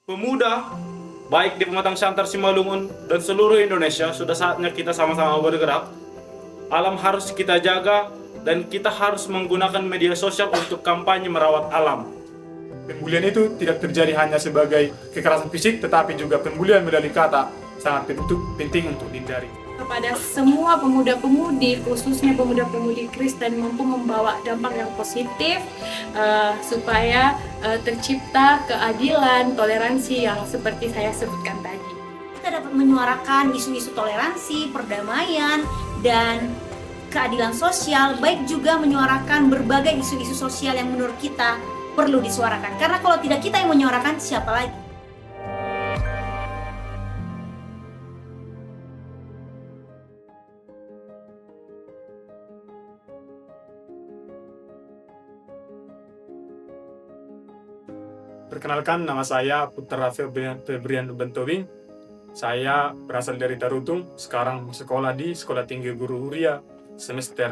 Pemuda, baik di Pematang Siantar, Simalungun, dan seluruh Indonesia, sudah saatnya kita sama-sama bergerak. Alam harus kita jaga, dan kita harus menggunakan media sosial untuk kampanye merawat alam. Pembulian itu tidak terjadi hanya sebagai kekerasan fisik, tetapi juga pembulian melalui kata sangat penting untuk dihindari. Kepada semua pemuda-pemudi, khususnya pemuda-pemudi Kristen, mampu membawa dampak yang positif supaya tercipta keadilan, toleransi yang seperti saya sebutkan tadi. Kita dapat menyuarakan isu-isu toleransi, perdamaian, dan keadilan sosial, baik juga menyuarakan berbagai isu-isu sosial yang menurut kita perlu disuarakan. Karena kalau tidak kita yang menyuarakan, siapa lagi? Perkenalkan, nama saya Putra Febrian Bentowing. Saya berasal dari Tarutung, sekarang sekolah di Sekolah Tinggi Guru Huria semester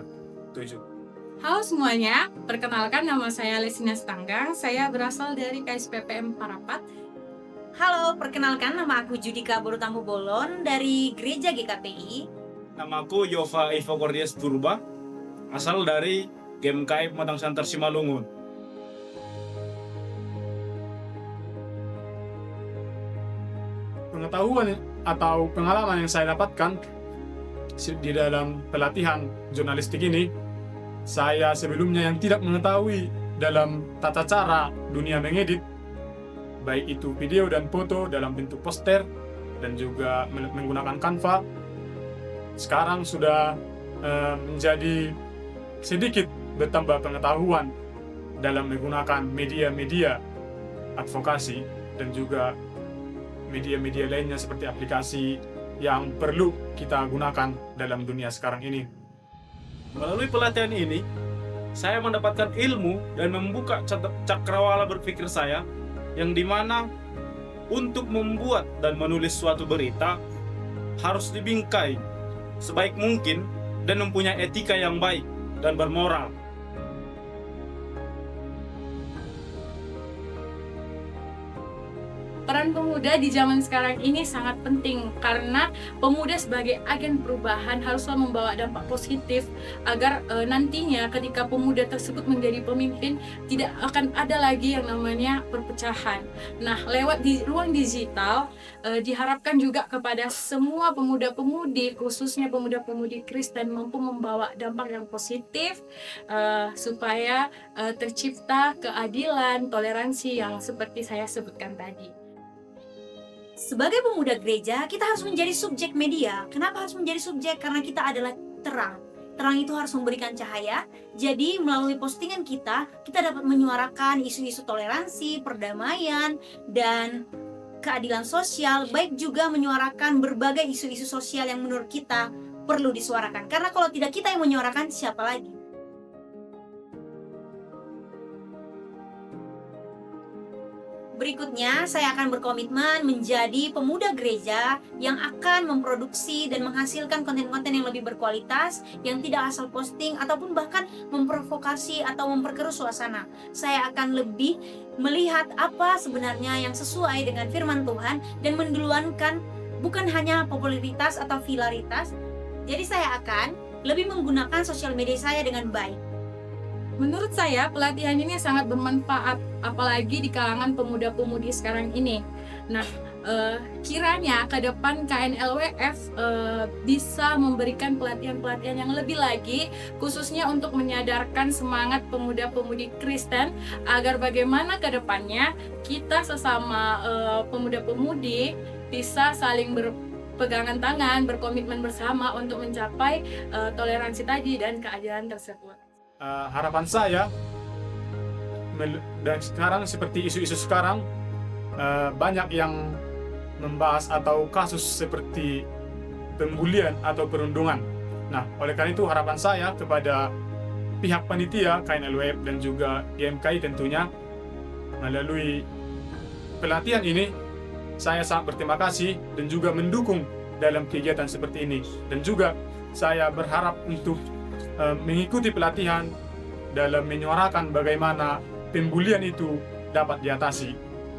7. Halo semuanya, perkenalkan nama saya Lesina Stanggang, saya berasal dari KSPPM Parapat. Halo, perkenalkan nama aku Judika Borutamu Bolon dari Gereja GKPI. Namaku Yova Ivo Gordias Turba, asal dari GMKI Pematang Siantar, Simalungun. Pengetahuan atau pengalaman yang saya dapatkan di dalam pelatihan jurnalistik ini, saya sebelumnya yang tidak mengetahui dalam tata cara dunia mengedit, baik itu video dan foto dalam bentuk poster dan juga menggunakan Canva, sekarang sudah menjadi sedikit bertambah pengetahuan dalam menggunakan media-media advokasi dan juga media-media lainnya seperti aplikasi yang perlu kita gunakan dalam dunia sekarang ini. Melalui pelatihan ini, saya mendapatkan ilmu dan membuka cakrawala berpikir saya, yang dimana untuk membuat dan menulis suatu berita harus dibingkai sebaik mungkin dan mempunyai etika yang baik dan bermoral. Peran pemuda di zaman sekarang ini sangat penting karena pemuda sebagai agen perubahan haruslah membawa dampak positif agar nantinya ketika pemuda tersebut menjadi pemimpin tidak akan ada lagi yang namanya perpecahan. Nah, lewat di ruang digital diharapkan juga kepada semua pemuda-pemudi, khususnya pemuda-pemudi Kristen, mampu membawa dampak yang positif supaya tercipta keadilan, toleransi yang seperti saya sebutkan tadi. Sebagai pemuda gereja, kita harus menjadi subjek media. Kenapa harus menjadi subjek? Karena kita adalah terang. Terang itu harus memberikan cahaya. Jadi melalui postingan kita dapat menyuarakan isu-isu toleransi, perdamaian, dan keadilan sosial, baik juga menyuarakan berbagai isu-isu sosial yang menurut kita perlu disuarakan. Karena kalau tidak kita yang menyuarakan, siapa lagi? Berikutnya, saya akan berkomitmen menjadi pemuda gereja yang akan memproduksi dan menghasilkan konten-konten yang lebih berkualitas, yang tidak asal posting ataupun bahkan memprovokasi atau memperkeruh suasana. Saya akan lebih melihat apa sebenarnya yang sesuai dengan firman Tuhan dan menduluankan bukan hanya popularitas atau viralitas. Jadi saya akan lebih menggunakan sosial media saya dengan baik. Menurut saya, pelatihan ini sangat bermanfaat, apalagi di kalangan pemuda-pemudi sekarang ini. Nah, kiranya ke depan KNLWF bisa memberikan pelatihan-pelatihan yang lebih lagi, khususnya untuk menyadarkan semangat pemuda-pemudi Kristen, agar bagaimana ke depannya kita sesama pemuda-pemudi bisa saling berpegangan tangan, berkomitmen bersama untuk mencapai toleransi tadi dan keadilan tersebut. Harapan saya, dan sekarang seperti isu-isu sekarang, banyak yang membahas atau kasus seperti pembulian atau perundungan. Nah, oleh karena itu harapan saya kepada pihak panitia KNLWF dan juga GMKI tentunya, melalui pelatihan ini saya sangat berterima kasih dan juga mendukung dalam kegiatan seperti ini. Dan juga saya berharap untuk mengikuti pelatihan dalam menyuarakan bagaimana pembulian itu dapat diatasi.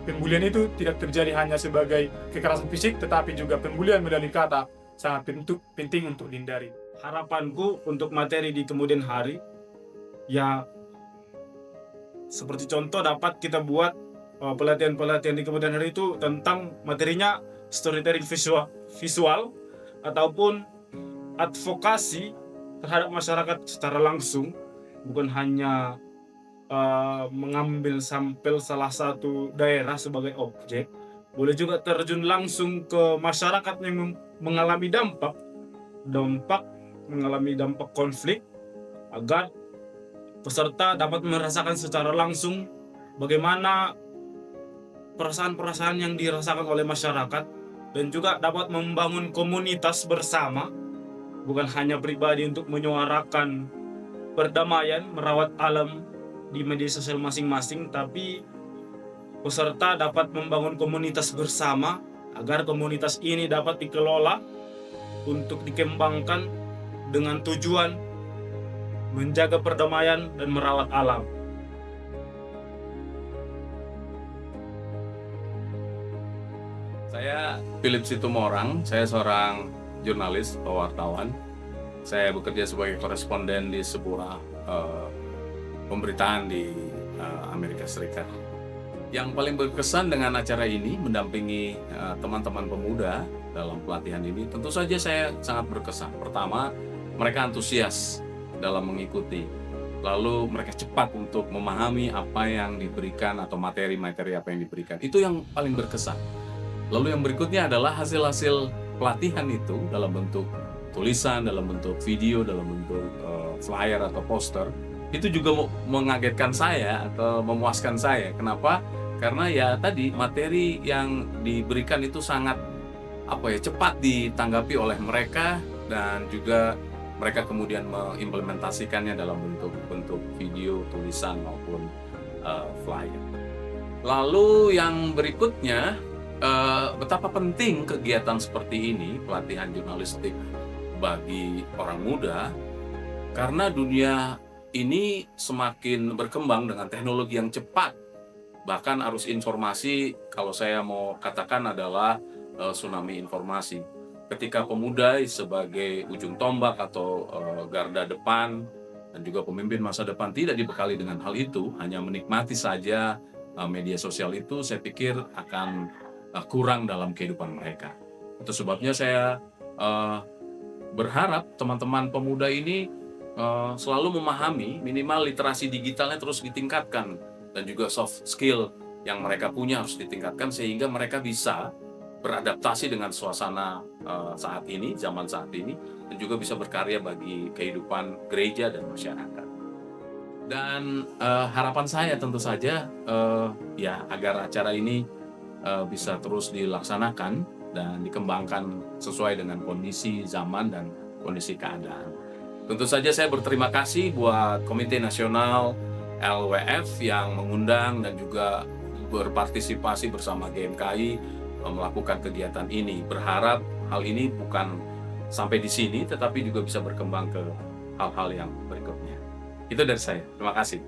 pembulian itu tidak terjadi hanya sebagai kekerasan fisik, tetapi juga pembulian melalui kata sangat penting untuk dihindari. Harapanku untuk materi di kemudian hari, ya seperti contoh dapat kita buat pelatihan-pelatihan di kemudian hari itu tentang materinya storytelling visual ataupun advokasi terhadap masyarakat secara langsung, bukan hanya mengambil sampel salah satu daerah sebagai objek. Boleh juga terjun langsung ke masyarakat yang mengalami dampak konflik, agar peserta dapat merasakan secara langsung bagaimana perasaan-perasaan yang dirasakan oleh masyarakat, dan juga dapat membangun komunitas bersama, bukan hanya pribadi untuk menyuarakan perdamaian, merawat alam di media sosial masing-masing, tapi peserta dapat membangun komunitas bersama agar komunitas ini dapat dikelola untuk dikembangkan dengan tujuan menjaga perdamaian dan merawat alam. Saya Philip Situmorang, saya seorang jurnalis atau wartawan. Saya bekerja sebagai koresponden di sebuah pemberitaan di Amerika Serikat. Yang paling berkesan dengan acara ini, mendampingi teman-teman pemuda dalam pelatihan ini, tentu saja saya sangat berkesan. Pertama, mereka antusias dalam mengikuti. Lalu mereka cepat untuk memahami apa yang diberikan atau materi-materi apa yang diberikan. Itu yang paling berkesan. Lalu yang berikutnya adalah hasil-hasil pelatihan itu dalam bentuk tulisan, dalam bentuk video, dalam bentuk flyer atau poster. Itu juga mengagetkan saya atau memuaskan saya. Kenapa? Karena ya tadi materi yang diberikan itu sangat cepat ditanggapi oleh mereka, dan juga mereka kemudian mengimplementasikannya dalam bentuk video, tulisan maupun flyer. Lalu yang berikutnya, betapa penting kegiatan seperti ini, pelatihan jurnalistik bagi orang muda, karena dunia ini semakin berkembang dengan teknologi yang cepat. Bahkan arus informasi, kalau saya mau katakan, adalah tsunami informasi. Ketika pemuda sebagai ujung tombak atau garda depan dan juga pemimpin masa depan tidak dibekali dengan hal itu, hanya menikmati saja media sosial itu, saya pikir akan kurang dalam kehidupan mereka. Itu sebabnya saya berharap teman-teman pemuda ini selalu memahami, minimal literasi digitalnya terus ditingkatkan, dan juga soft skill yang mereka punya harus ditingkatkan, sehingga mereka bisa beradaptasi dengan suasana saat ini, zaman saat ini, dan juga bisa berkarya bagi kehidupan gereja dan masyarakat. Dan harapan saya tentu saja agar acara ini bisa terus dilaksanakan dan dikembangkan sesuai dengan kondisi zaman dan kondisi keadaan. Tentu saja saya berterima kasih buat Komite Nasional LWF yang mengundang dan juga berpartisipasi bersama GMKI melakukan kegiatan ini. Berharap hal ini bukan sampai di sini, tetapi juga bisa berkembang ke hal-hal yang berikutnya. Itu dari saya. Terima kasih.